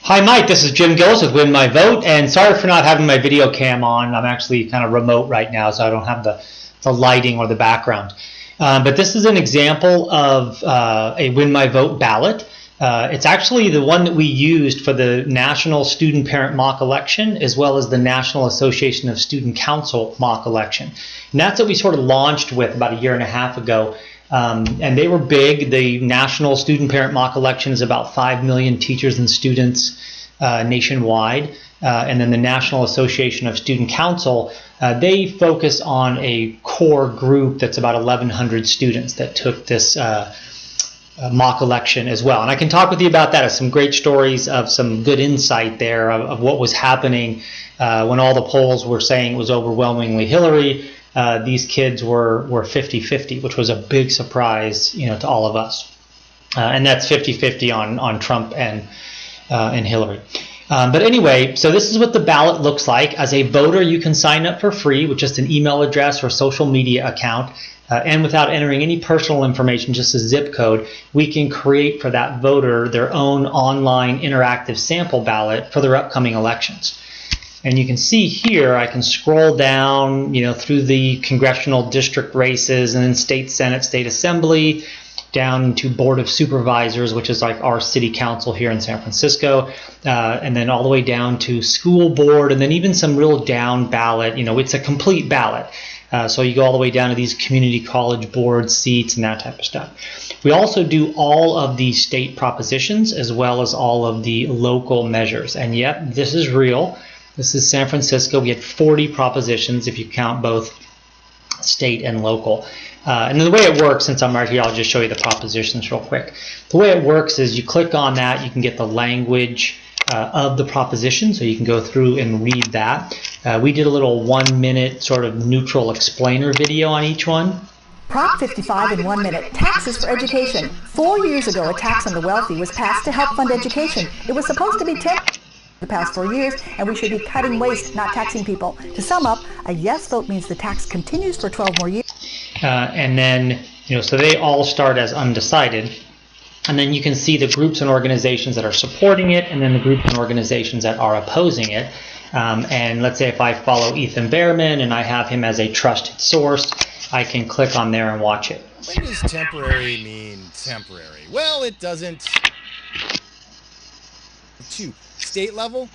Hi Mike, this is Jim Gillis with Win My Vote, and sorry for not having my video cam on. I'm actually kind of remote right now, so I don't have the lighting or the background. But this is an example of a Win My Vote ballot. It's actually the one that we used for the National Student Parent Mock Election, as well as the National Association of Student Council Mock Election. And that's what we sort of launched with about a year and a half ago. And they were big. The National Student Parent Mock Election is about 5 million teachers and students nationwide. And then the National Association of Student Council, they focus on a core group that's about 1,100 students that took this mock election as well. And I can talk with you about that. Some great stories of some good insight there of what was happening when all the polls were saying it was overwhelmingly Hillary. These kids were 50-50, which was a big surprise, to all of us. And that's 50-50 on Trump and Hillary. But anyway, so this is what the ballot looks like. As a voter, you can sign up for free with just an email address or social media account. And without entering any personal information, just a zip code, we can create for that voter their own online interactive sample ballot for their upcoming elections. And you can see here, I can scroll down, through the congressional district races and then state senate, state assembly, down to board of supervisors, which is like our city council here in San Francisco, and then all the way down to school board, and then even some real down ballot. It's a complete ballot. So you go all the way down to these community college board seats and that type of stuff. We also do all of the state propositions as well as all of the local measures. And yep, this is real. This is San Francisco. We had 40 propositions if you count both state and local. And the way it works, since I'm right here, I'll just show you the propositions real quick. The way it works is you click on that, you can get the language of the proposition, so you can go through and read that. We did a little 1-minute sort of neutral explainer video on each one. Prop 55 in 1 minute, taxes for education. 4 years ago, a tax on the wealthy was passed to help fund education. It was supposed to be 10 the past 4 years, and we should be cutting waste, not taxing people. To sum up, a yes vote means the tax continues for 12 more years. And then, so they all start as undecided. And then you can see the groups and organizations that are supporting it, and then the groups and organizations that are opposing it. And let's say if I follow Ethan Behrman and I have him as a trusted source, I can click on there and watch it. When does temporary mean temporary? Well, it doesn't. To state level,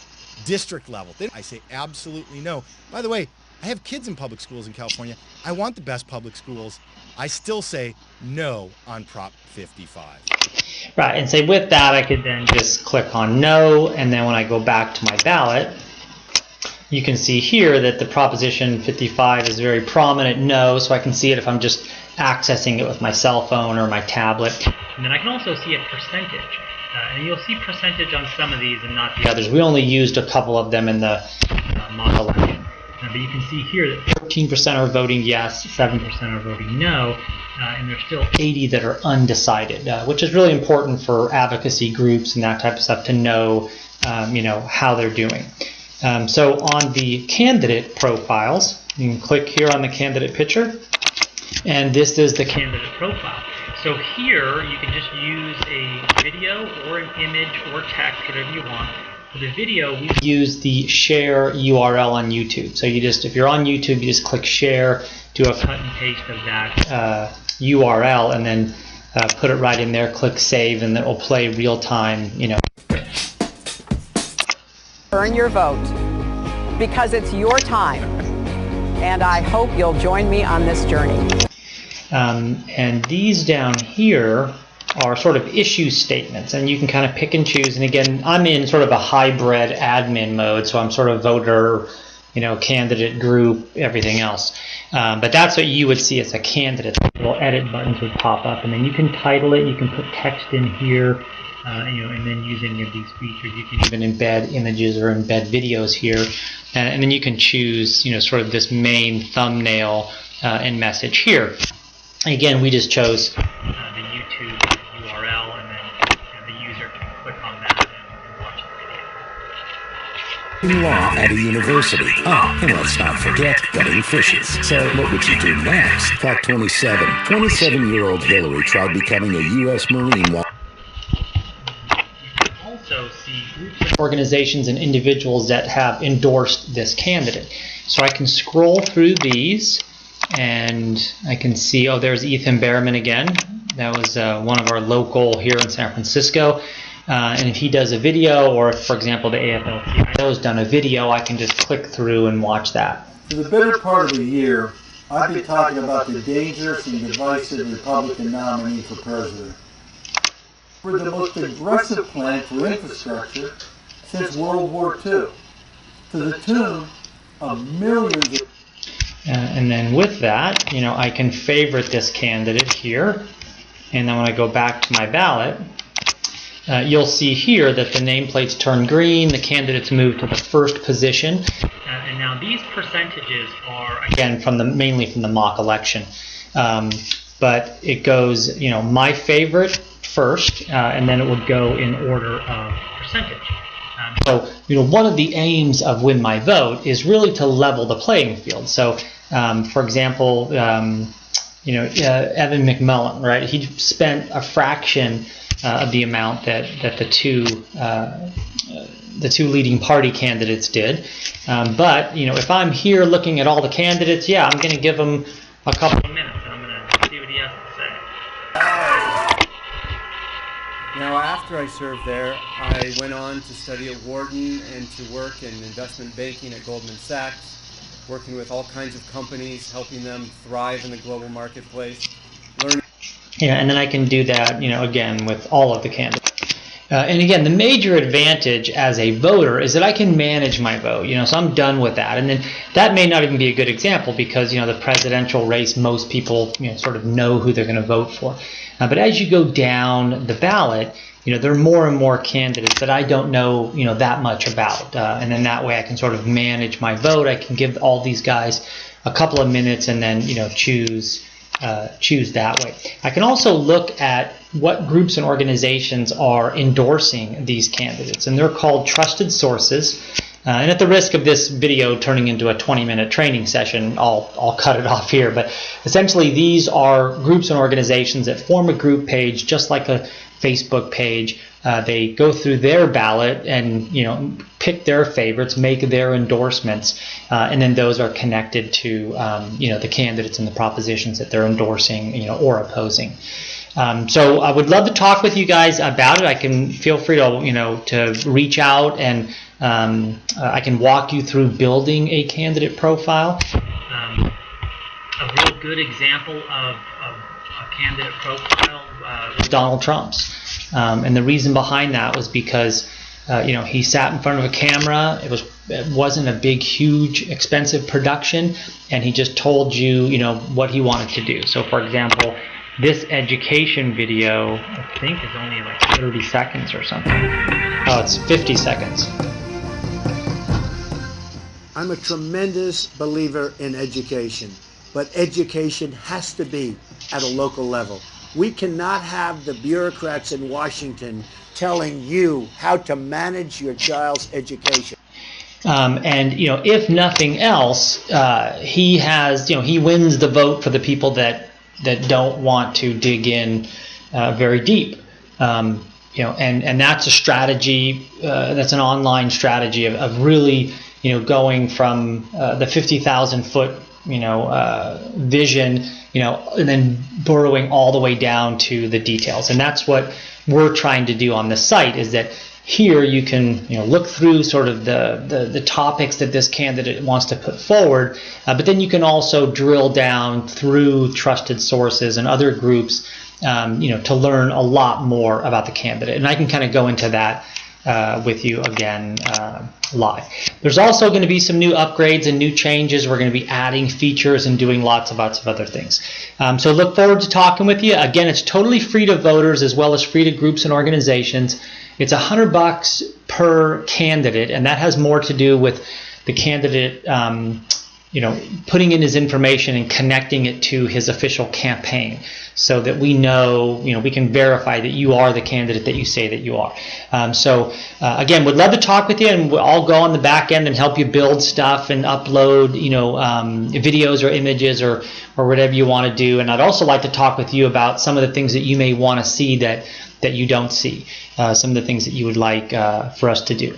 district level. I say absolutely no. By the way, I have kids in public schools in California. I want the best public schools. I still say no on Prop 55. Right, and say with that, I could then just click on no, and then when I go back to my ballot, you can see here that the Proposition 55 is very prominent no, so I can see it if I'm just accessing it with my cell phone or my tablet. And then I can also see a percentage. And you'll see percentage on some of these and not the others. We only used a couple of them in the mock election. But you can see here that 14% are voting yes, 7% are voting no, and there's still 80 that are undecided, which is really important for advocacy groups and that type of stuff to know, how they're doing. So on the candidate profiles, you can click here on the candidate picture, and this is the candidate profile. So here you can just use a video or an image or text, whatever you want. For the video, we use the share URL on YouTube. So if you're on YouTube, you just click share, do a cut and paste of that URL, and then put it right in there, click save, and it will play real time, Earn your vote, because it's your time, and I hope you'll join me on this journey. And these down here are sort of issue statements, and you can kind of pick and choose. And again, I'm in sort of a hybrid admin mode, so I'm sort of voter, candidate group, everything else. But that's what you would see as a candidate. Little edit buttons would pop up, and then you can title it. You can put text in here, and then use any of these features. You can even embed images or embed videos here, and then you can choose, sort of this main thumbnail and message here. Again, we just chose the YouTube URL, and then the user can click on that and watch the video. Law at a university. Oh, and let's not forget gutting fishes. So what would you do next? Fact 27. 27-year-old Hillary tried becoming a U.S. Marine while... You can also see organizations and individuals that have endorsed this candidate. So I can scroll through these and I can see, oh, there's Ethan Behrman again. That was one of our local here in San Francisco. And if he does a video, or if, for example, the AFL-CIO has done a video, I can just click through and watch that. For the better part of the year, I've been talking about the dangerous and divisive Republican nominee for president. For the most aggressive plan for infrastructure since World War II, to the tune of millions of... And then with that, you know, I can favorite this candidate here. And then when I go back to my ballot, you'll see here that the nameplates turn green, the candidates move to the first position. And now these percentages are, again, mainly from the mock election. But it goes, you know, my favorite first, and then it would go in order of percentage. So, you know, one of the aims of Win My Vote is really to level the playing field. So, for example, you know, Evan McMullen, right? He spent a fraction of the amount that the two leading party candidates did. But, you know, if I'm here looking at all the candidates, yeah, I'm going to give them a couple of minutes and I'm going to see what he has to say. Now, after I served there, I went on to study at Wharton and to work in investment banking at Goldman Sachs, working with all kinds of companies, helping them thrive in the global marketplace. Yeah, and then I can do that, you know, again with all of the candidates. And again, the major advantage as a voter is that I can manage my vote, you know, so I'm done with that. And then that may not even be a good example because, you know, the presidential race, most people, you know, sort of know who they're going to vote for. But as you go down the ballot, you know, there are more and more candidates that I don't know, you know, that much about. And then that way I can sort of manage my vote. I can give all these guys a couple of minutes and then, you know, choose that way. I can also look at what groups and organizations are endorsing these candidates, and they're called trusted sources. And at the risk of this video turning into a 20-minute training session, I'll cut it off here. But essentially, these are groups and organizations that form a group page, just like a Facebook page. They go through their ballot and, you know, pick their favorites, make their endorsements, and then those are connected to, you know, the candidates and the propositions that they're endorsing, you know, or opposing. So I would love to talk with you guys about it. I can feel free to, you know, to reach out and I can walk you through building a candidate profile. A real good example of a candidate profile was Donald Trump's. And the reason behind that was because you know, he sat in front of a camera. It wasn't a big, huge, expensive production, and he just told you, you know, what he wanted to do. So, for example, this education video, I think, is only like 30 seconds or something. Oh, it's 50 seconds. I'm a tremendous believer in education, but education has to be at a local level. We cannot have the bureaucrats in Washington telling you how to manage your child's education. And, you know, if nothing else, he has, you know, he wins the vote for the people that don't want to dig in very deep. You know, and that's a strategy, that's an online strategy of really, you know, going from the 50,000 foot, you know, vision, you know, and then burrowing all the way down to the details. And that's what we're trying to do on the site, is that here you can, you know, look through sort of the topics that this candidate wants to put forward, but then you can also drill down through trusted sources and other groups, you know, to learn a lot more about the candidate. And I can kind of go into that with you again live. There's also going to be some new upgrades and new changes. We're going to be adding features and doing lots of other things. So look forward to talking with you. Again, it's totally free to voters as well as free to groups and organizations. It's $100 per candidate, and that has more to do with the candidate, putting in his information and connecting it to his official campaign, so that we know, we can verify that you are the candidate that you say that you are. Again, would love to talk with you, and I'll go on the back end and help you build stuff and upload, videos or images or whatever you want to do. And I'd also like to talk with you about some of the things that you may want to see that you don't see, some of the things that you would like for us to do.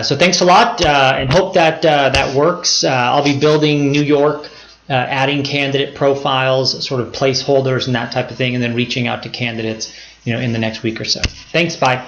So thanks a lot, and hope that that works. I'll be building New York, adding candidate profiles, sort of placeholders and that type of thing, and then reaching out to candidates, in the next week or so. Thanks, bye.